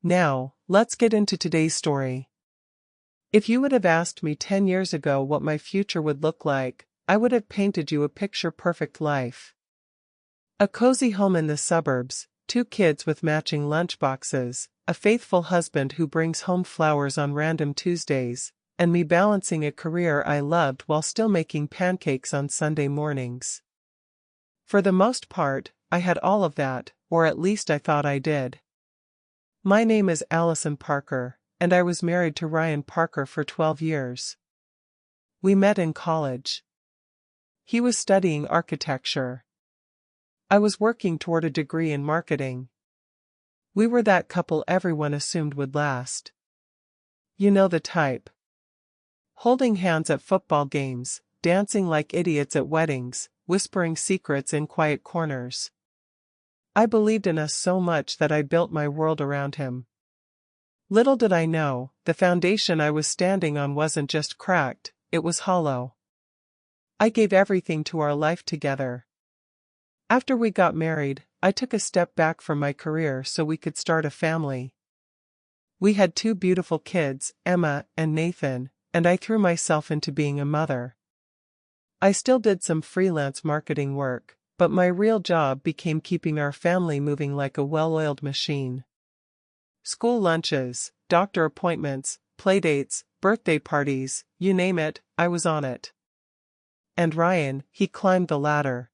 Now, let's get into today's story. If you would have asked me 10 years ago what my future would look like, I would have painted you a picture-perfect life. A cozy home in the suburbs, 2 kids with matching lunchboxes, a faithful husband who brings home flowers on random Tuesdays, and me balancing a career I loved while still making pancakes on Sunday mornings. For the most part, I had all of that, or at least I thought I did. My name is Allison Parker, and I was married to Ryan Parker for 12 years. We met in college. He was studying architecture. I was working toward a degree in marketing. We were that couple everyone assumed would last. You know the type. Holding hands at football games, dancing like idiots at weddings, whispering secrets in quiet corners. I believed in us so much that I built my world around him. Little did I know, the foundation I was standing on wasn't just cracked, it was hollow. I gave everything to our life together. After we got married, I took a step back from my career so we could start a family. We had 2 beautiful kids, Emma and Nathan, and I threw myself into being a mother. I still did some freelance marketing work, but my real job became keeping our family moving like a well-oiled machine. School lunches, doctor appointments, playdates, birthday parties, you name it, I was on it. And Ryan, he climbed the ladder.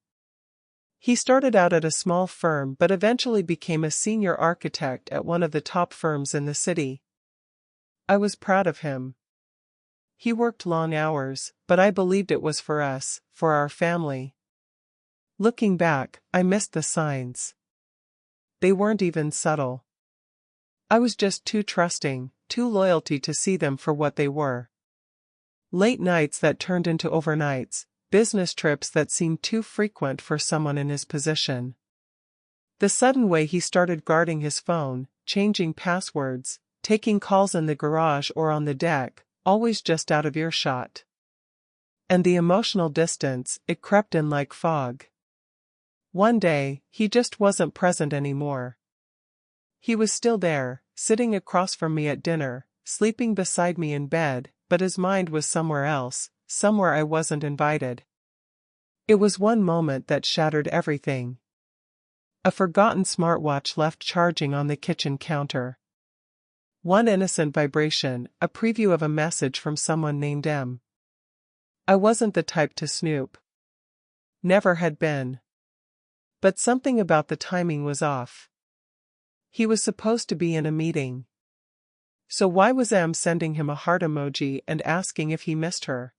He started out at a small firm but eventually became a senior architect at one of the top firms in the city. I was proud of him. He worked long hours, but I believed it was for us, for our family. Looking back, I missed the signs. They weren't even subtle. I was just too trusting, too loyal to see them for what they were. Late nights that turned into overnights, business trips that seemed too frequent for someone in his position. The sudden way he started guarding his phone, changing passwords, taking calls in the garage or on the deck, always just out of earshot. And the emotional distance, it crept in like fog. One day, he just wasn't present anymore. He was still there, sitting across from me at dinner, sleeping beside me in bed, but his mind was somewhere else, somewhere I wasn't invited. It was one moment that shattered everything. A forgotten smartwatch left charging on the kitchen counter. One innocent vibration, a preview of a message from someone named M. I wasn't the type to snoop. Never had been. But something about the timing was off. He was supposed to be in a meeting. So why was M sending him a heart emoji and asking if he missed her?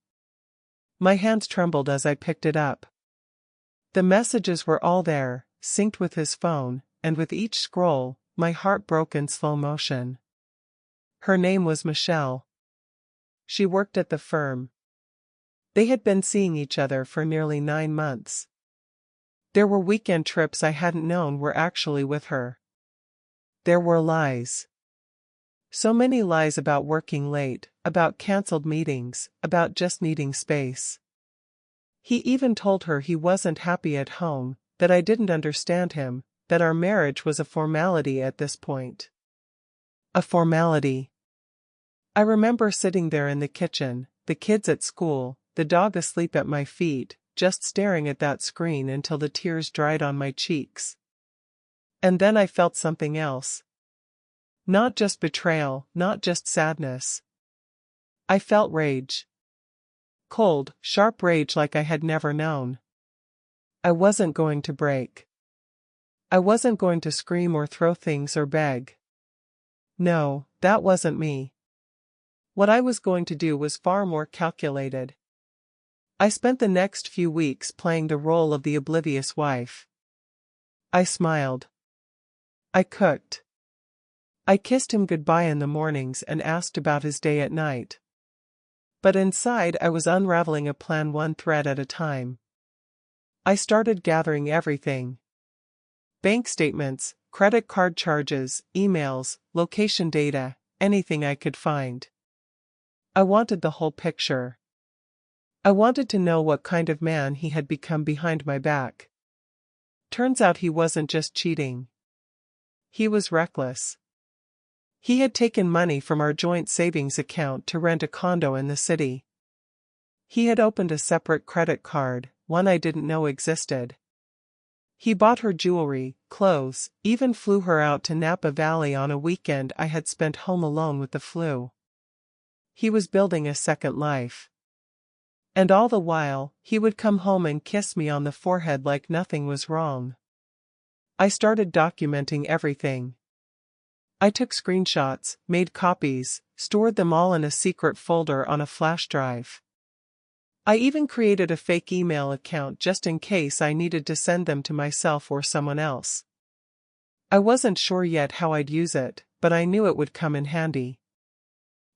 My hands trembled as I picked it up. The messages were all there, synced with his phone, and with each scroll, my heart broke in slow motion. Her name was Michelle. She worked at the firm. They had been seeing each other for nearly 9 months. There were weekend trips I hadn't known were actually with her. There were lies. So many lies about working late, about canceled meetings, about just needing space. He even told her he wasn't happy at home, that I didn't understand him, that our marriage was a formality at this point. A formality. I remember sitting there in the kitchen, the kids at school, the dog asleep at my feet, just staring at that screen until the tears dried on my cheeks. And then I felt something else. Not just betrayal, not just sadness. I felt rage. Cold, sharp rage like I had never known. I wasn't going to break. I wasn't going to scream or throw things or beg. No, that wasn't me. What I was going to do was far more calculated. I spent the next few weeks playing the role of the oblivious wife. I smiled. I cooked. I kissed him goodbye in the mornings and asked about his day at night. But inside I was unraveling a plan one thread at a time. I started gathering everything. Bank statements, credit card charges, emails, location data, anything I could find. I wanted the whole picture. I wanted to know what kind of man he had become behind my back. Turns out he wasn't just cheating. He was reckless. He had taken money from our joint savings account to rent a condo in the city. He had opened a separate credit card, one I didn't know existed. He bought her jewelry, clothes, even flew her out to Napa Valley on a weekend I had spent home alone with the flu. He was building a second life. And all the while, he would come home and kiss me on the forehead like nothing was wrong. I started documenting everything. I took screenshots, made copies, stored them all in a secret folder on a flash drive. I even created a fake email account just in case I needed to send them to myself or someone else. I wasn't sure yet how I'd use it, but I knew it would come in handy.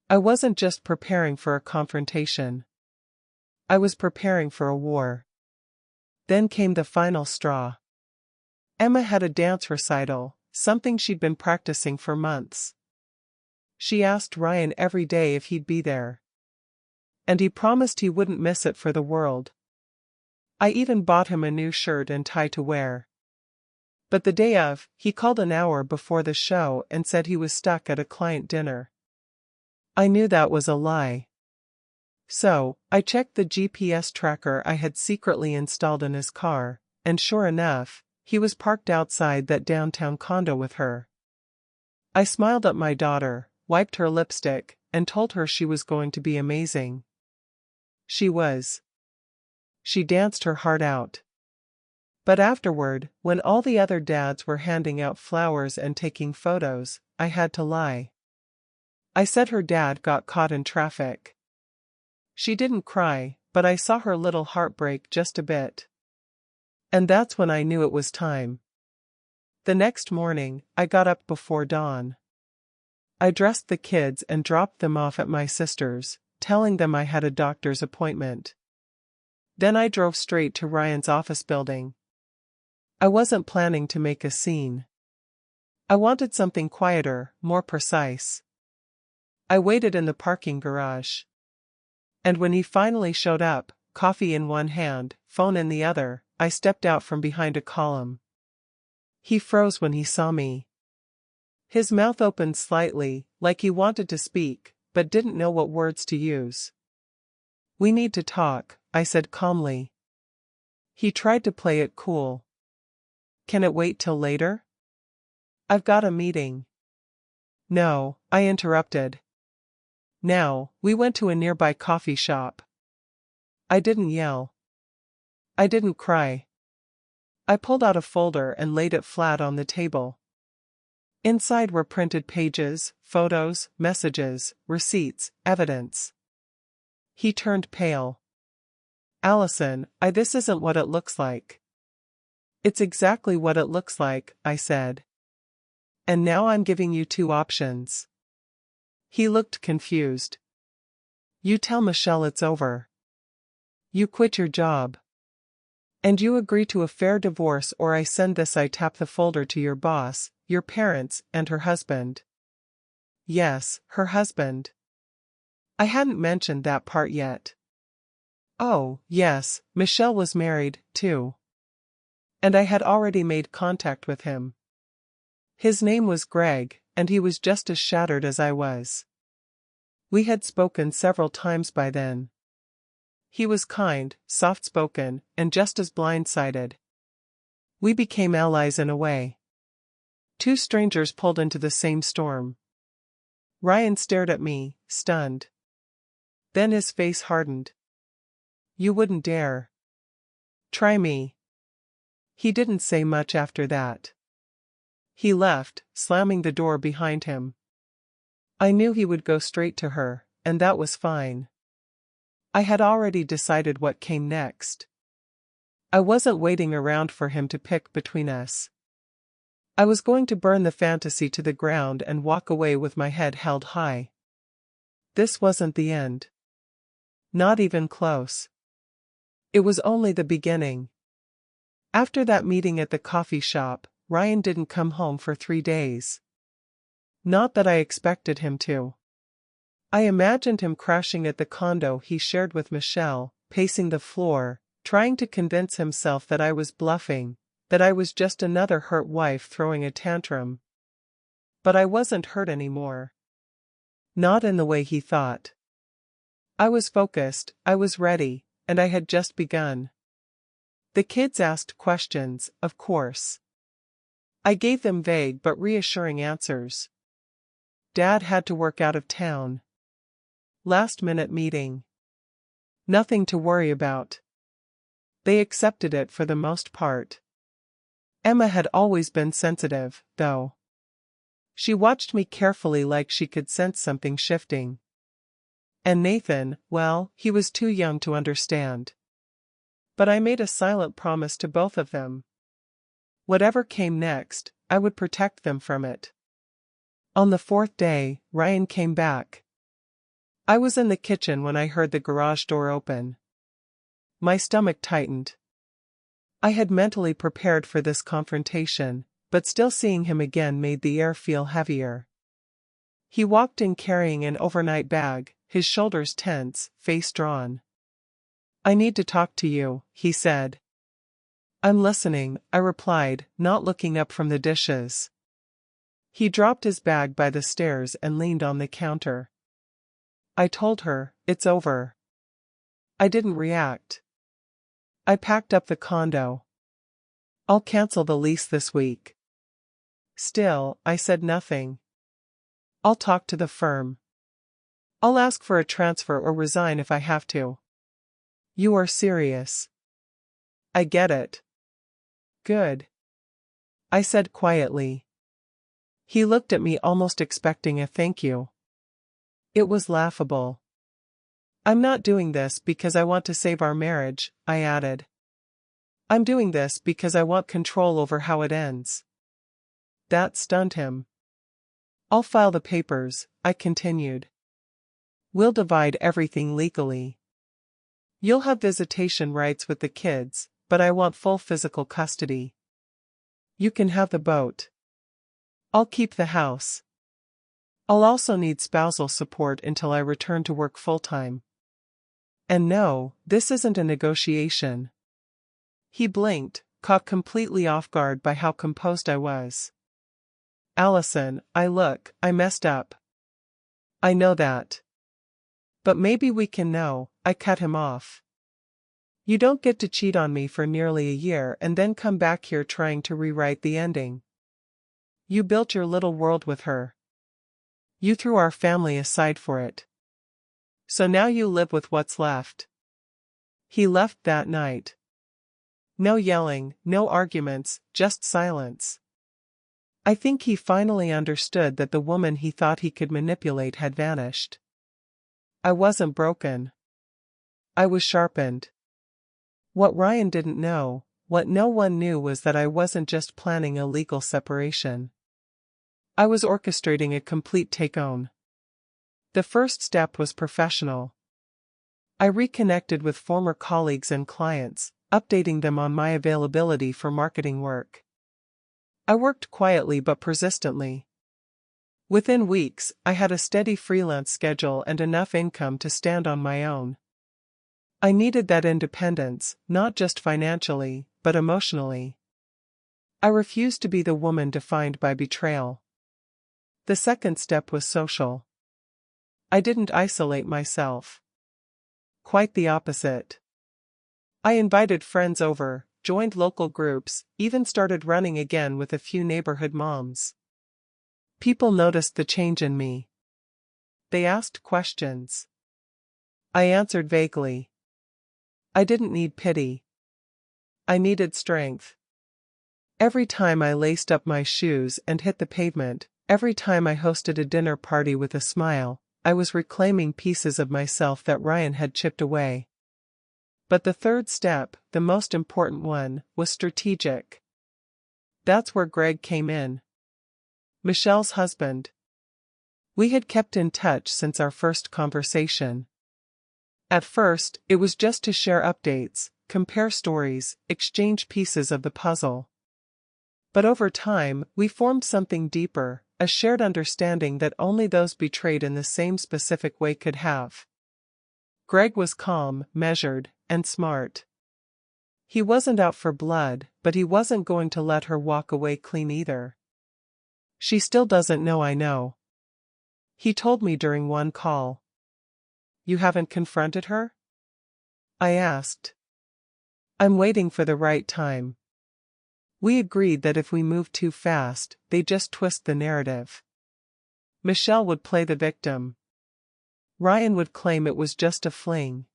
I wasn't just preparing for a confrontation. I was preparing for a war. Then came the final straw. Emma had a dance recital, something she'd been practicing for months. She asked Ryan every day if he'd be there. And he promised he wouldn't miss it for the world. I even bought him a new shirt and tie to wear. But the day of, he called an hour before the show and said he was stuck at a client dinner. I knew that was a lie. So, I checked the GPS tracker I had secretly installed in his car, and sure enough, he was parked outside that downtown condo with her. I smiled at my daughter, wiped her lipstick, and told her she was going to be amazing. She was. She danced her heart out. But afterward, when all the other dads were handing out flowers and taking photos, I had to lie. I said her dad got caught in traffic. She didn't cry, but I saw her little heart break just a bit. And that's when I knew it was time. The next morning, I got up before dawn. I dressed the kids and dropped them off at my sister's, telling them I had a doctor's appointment. Then I drove straight to Ryan's office building. I wasn't planning to make a scene. I wanted something quieter, more precise. I waited in the parking garage. And when he finally showed up, coffee in one hand, phone in the other, I stepped out from behind a column. He froze when he saw me. His mouth opened slightly, like he wanted to speak, but didn't know what words to use. "We need to talk," I said calmly. He tried to play it cool. "Can it wait till later? I've got a meeting." "No," I interrupted. Now, we went to a nearby coffee shop. I didn't yell. I didn't cry. I pulled out a folder and laid it flat on the table. Inside were printed pages, photos, messages, receipts, evidence. He turned pale. "Allison, this isn't what it looks like." "It's exactly what it looks like," I said. "And now I'm giving you two options." He looked confused. "You tell Michelle it's over. You quit your job. And you agree to a fair divorce, or I send this. I tap the folder to your boss, your parents, and her husband." Yes, her husband. I hadn't mentioned that part yet. Oh, yes, Michelle was married, too. And I had already made contact with him. His name was Greg, and he was just as shattered as I was. We had spoken several times by then. He was kind, soft-spoken, and just as blindsided. We became allies in a way. Two strangers pulled into the same storm. Ryan stared at me, stunned. Then his face hardened. "You wouldn't dare. Try me." He didn't say much after that. He left, slamming the door behind him. I knew he would go straight to her, and that was fine. I had already decided what came next. I wasn't waiting around for him to pick between us. I was going to burn the fantasy to the ground and walk away with my head held high. This wasn't the end. Not even close. It was only the beginning. After that meeting at the coffee shop, Ryan didn't come home for 3 days. Not that I expected him to. I imagined him crashing at the condo he shared with Michelle, pacing the floor, trying to convince himself that I was bluffing, that I was just another hurt wife throwing a tantrum. But I wasn't hurt anymore. Not in the way he thought. I was focused, I was ready, and I had just begun. The kids asked questions, of course. I gave them vague but reassuring answers. Dad had to work out of town. Last-minute meeting. Nothing to worry about. They accepted it for the most part. Emma had always been sensitive, though. She watched me carefully like she could sense something shifting. And Nathan, well, he was too young to understand. But I made a silent promise to both of them. Whatever came next, I would protect them from it. On the fourth day, Ryan came back. I was in the kitchen when I heard the garage door open. My stomach tightened. I had mentally prepared for this confrontation, but still seeing him again made the air feel heavier. He walked in carrying an overnight bag, his shoulders tense, face drawn. "I need to talk to you," he said. "I'm listening," I replied, not looking up from the dishes. He dropped his bag by the stairs and leaned on the counter. I told her, "It's over." I didn't react. I packed up the condo. "I'll cancel the lease this week." Still, I said nothing. "I'll talk to the firm. I'll ask for a transfer or resign if I have to." "You are serious." "I get it." "Good," I said quietly. He looked at me almost expecting a thank you. It was laughable. "I'm not doing this because I want to save our marriage," I added. "I'm doing this because I want control over how it ends." That stunned him. "I'll file the papers," I continued. "We'll divide everything legally. You'll have visitation rights with the kids, but I want full physical custody. You can have the boat. I'll keep the house. I'll also need spousal support until I return to work full-time. And no, this isn't a negotiation." He blinked, caught completely off guard by how composed I was. "Allison, I messed up. I know that. But maybe we can know," I cut him off. "You don't get to cheat on me for nearly a year and then come back here trying to rewrite the ending. You built your little world with her. You threw our family aside for it. So now you live with what's left." He left that night. No yelling, no arguments, just silence. I think he finally understood that the woman he thought he could manipulate had vanished. I wasn't broken. I was sharpened. What Ryan didn't know, what no one knew, was that I wasn't just planning a legal separation. I was orchestrating a complete take-on. The first step was professional. I reconnected with former colleagues and clients, updating them on my availability for marketing work. I worked quietly but persistently. Within weeks, I had a steady freelance schedule and enough income to stand on my own. I needed that independence, not just financially, but emotionally. I refused to be the woman defined by betrayal. The second step was social. I didn't isolate myself. Quite the opposite. I invited friends over, joined local groups, even started running again with a few neighborhood moms. People noticed the change in me. They asked questions. I answered vaguely. I didn't need pity. I needed strength. Every time I laced up my shoes and hit the pavement, every time I hosted a dinner party with a smile, I was reclaiming pieces of myself that Ryan had chipped away. But the third step, the most important one, was strategic. That's where Greg came in. Michelle's husband. We had kept in touch since our first conversation. At first, it was just to share updates, compare stories, exchange pieces of the puzzle. But over time, we formed something deeper, a shared understanding that only those betrayed in the same specific way could have. Greg was calm, measured, and smart. He wasn't out for blood, but he wasn't going to let her walk away clean either. She still doesn't know I know. He told me during one call. You haven't confronted her? I asked. I'm waiting for the right time. We agreed that if we moved too fast, they'd just twist the narrative. Michelle would play the victim. Ryan would claim it was just a fling.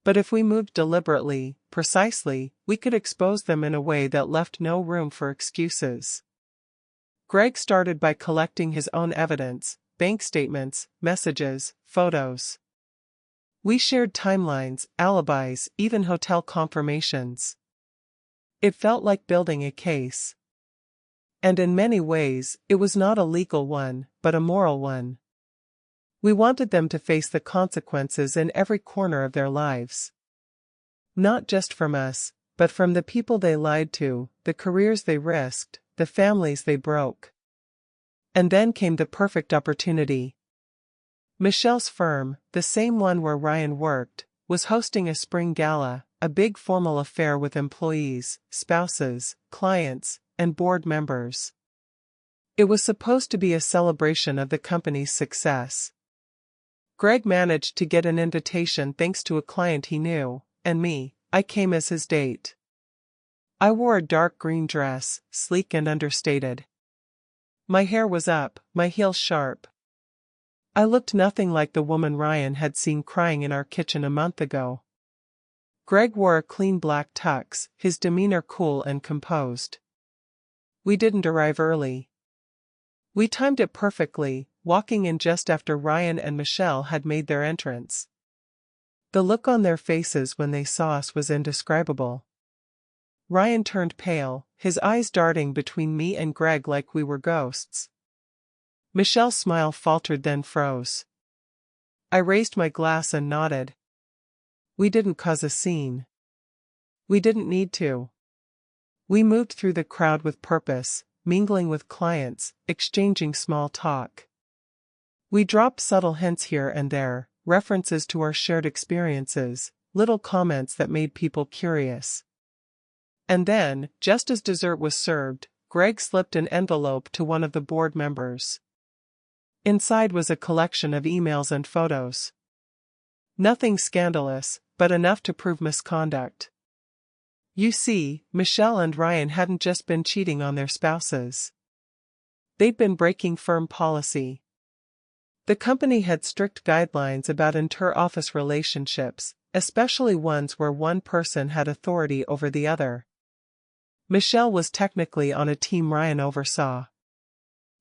But if we moved deliberately, precisely, we could expose them in a way that left no room for excuses. Greg started by collecting his own evidence, bank statements, messages, photos. We shared timelines, alibis, even hotel confirmations. It felt like building a case. And in many ways, it was not a legal one, but a moral one. We wanted them to face the consequences in every corner of their lives. Not just from us, but from the people they lied to, the careers they risked, the families they broke. And then came the perfect opportunity. Michelle's firm, the same one where Ryan worked, was hosting a spring gala, a big formal affair with employees, spouses, clients, and board members. It was supposed to be a celebration of the company's success. Greg managed to get an invitation thanks to a client he knew, and me, I came as his date. I wore a dark green dress, sleek and understated. My hair was up, my heels sharp. I looked nothing like the woman Ryan had seen crying in our kitchen a month ago. Greg wore a clean black tux, his demeanor cool and composed. We didn't arrive early. We timed it perfectly, walking in just after Ryan and Michelle had made their entrance. The look on their faces when they saw us was indescribable. Ryan turned pale, his eyes darting between me and Greg like we were ghosts. Michelle's smile faltered then froze. I raised my glass and nodded. We didn't cause a scene. We didn't need to. We moved through the crowd with purpose, mingling with clients, exchanging small talk. We dropped subtle hints here and there, references to our shared experiences, little comments that made people curious. And then, just as dessert was served, Greg slipped an envelope to one of the board members. Inside was a collection of emails and photos. Nothing scandalous, but enough to prove misconduct. You see, Michelle and Ryan hadn't just been cheating on their spouses. They'd been breaking firm policy. The company had strict guidelines about inter-office relationships, especially ones where one person had authority over the other. Michelle was technically on a team Ryan oversaw.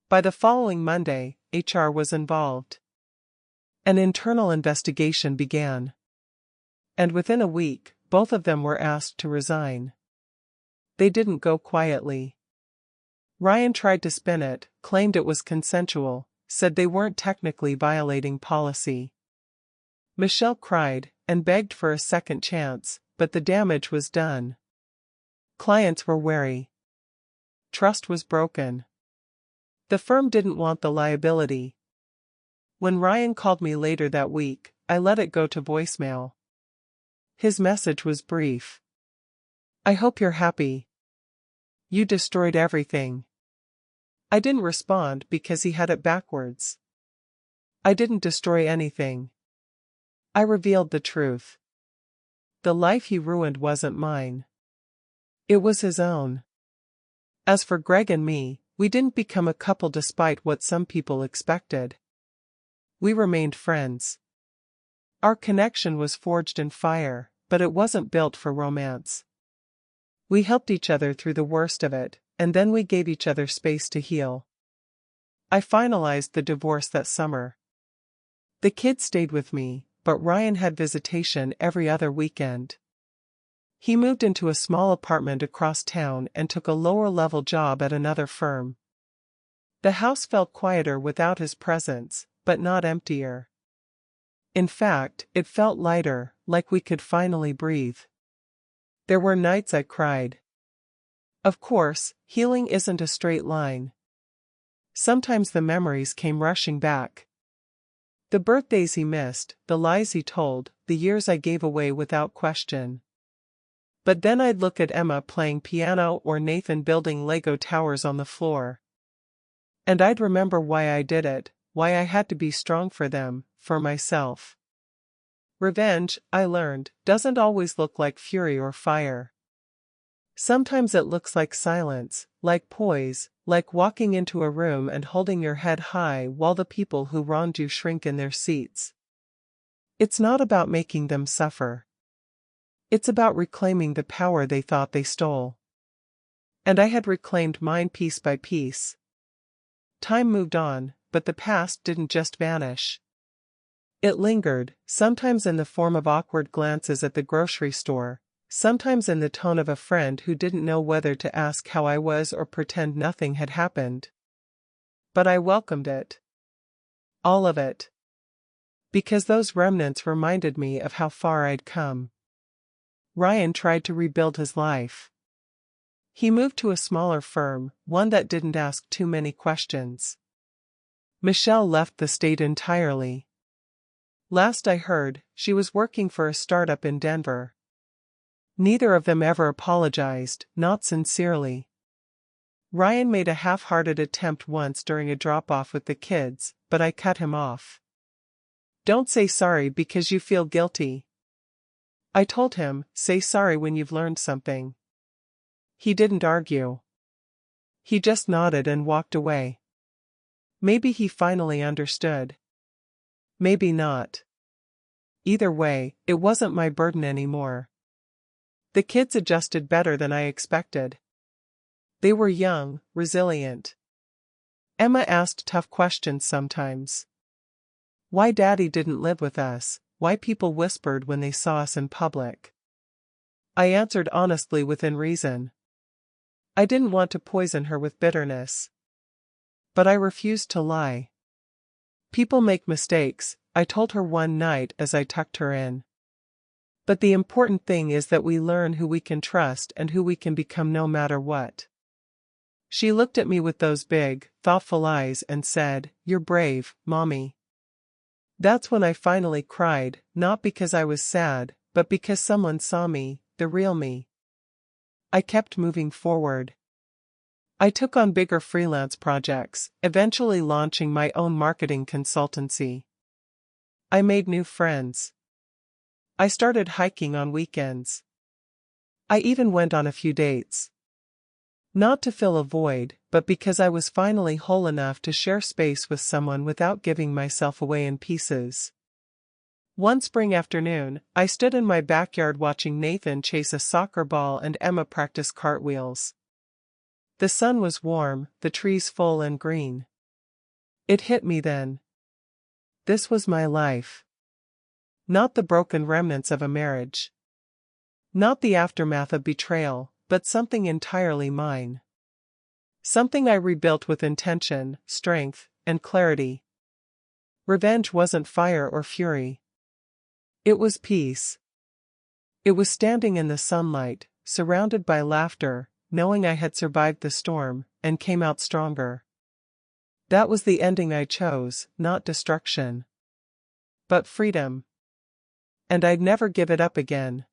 By the following Monday, HR was involved. An internal investigation began. And within a week, both of them were asked to resign. They didn't go quietly. Ryan tried to spin it, claimed it was consensual, said they weren't technically violating policy. Michelle cried and begged for a second chance, but the damage was done. Clients were wary. Trust was broken. The firm didn't want the liability. When Ryan called me later that week, I let it go to voicemail. His message was brief. I hope you're happy. You destroyed everything. I didn't respond because he had it backwards. I didn't destroy anything. I revealed the truth. The life he ruined wasn't mine. It was his own. As for Greg and me, we didn't become a couple despite what some people expected. We remained friends. Our connection was forged in fire, but it wasn't built for romance. We helped each other through the worst of it, and then we gave each other space to heal. I finalized the divorce that summer. The kids stayed with me, but Ryan had visitation every other weekend. He moved into a small apartment across town and took a lower-level job at another firm. The house felt quieter without his presence, but not emptier. In fact, it felt lighter, like we could finally breathe. There were nights I cried. Of course, healing isn't a straight line. Sometimes the memories came rushing back. The birthdays he missed, the lies he told, the years I gave away without question. But then I'd look at Emma playing piano or Nathan building Lego towers on the floor. And I'd remember why I did it, why I had to be strong for them, for myself. Revenge, I learned, doesn't always look like fury or fire. Sometimes it looks like silence, like poise, like walking into a room and holding your head high while the people who wronged you shrink in their seats. It's not about making them suffer. It's about reclaiming the power they thought they stole. And I had reclaimed mine piece by piece. Time moved on, but the past didn't just vanish. It lingered, sometimes in the form of awkward glances at the grocery store, sometimes in the tone of a friend who didn't know whether to ask how I was or pretend nothing had happened. But I welcomed it. All of it. Because those remnants reminded me of how far I'd come. Ryan tried to rebuild his life. He moved to a smaller firm, one that didn't ask too many questions. Michelle left the state entirely. Last I heard, she was working for a startup in Denver. Neither of them ever apologized, not sincerely. Ryan made a half-hearted attempt once during a drop-off with the kids, but I cut him off. Don't say sorry because you feel guilty. I told him, say sorry when you've learned something. He didn't argue. He just nodded and walked away. Maybe he finally understood. Maybe not. Either way, it wasn't my burden anymore. The kids adjusted better than I expected. They were young, resilient. Emma asked tough questions sometimes. Why Daddy didn't live with us, why people whispered when they saw us in public. I answered honestly within reason. I didn't want to poison her with bitterness. But I refused to lie. People make mistakes, I told her one night as I tucked her in. But the important thing is that we learn who we can trust and who we can become no matter what. She looked at me with those big, thoughtful eyes and said, "You're brave, Mommy." That's when I finally cried, not because I was sad, but because someone saw me, the real me. I kept moving forward. I took on bigger freelance projects, eventually launching my own marketing consultancy. I made new friends. I started hiking on weekends. I even went on a few dates. Not to fill a void, but because I was finally whole enough to share space with someone without giving myself away in pieces. One spring afternoon, I stood in my backyard watching Nathan chase a soccer ball and Emma practice cartwheels. The sun was warm, the trees full and green. It hit me then. This was my life. Not the broken remnants of a marriage. Not the aftermath of betrayal, but something entirely mine. Something I rebuilt with intention, strength, and clarity. Revenge wasn't fire or fury. It was peace. It was standing in the sunlight, surrounded by laughter, knowing I had survived the storm, and came out stronger. That was the ending I chose, not destruction. But freedom. And I'd never give it up again.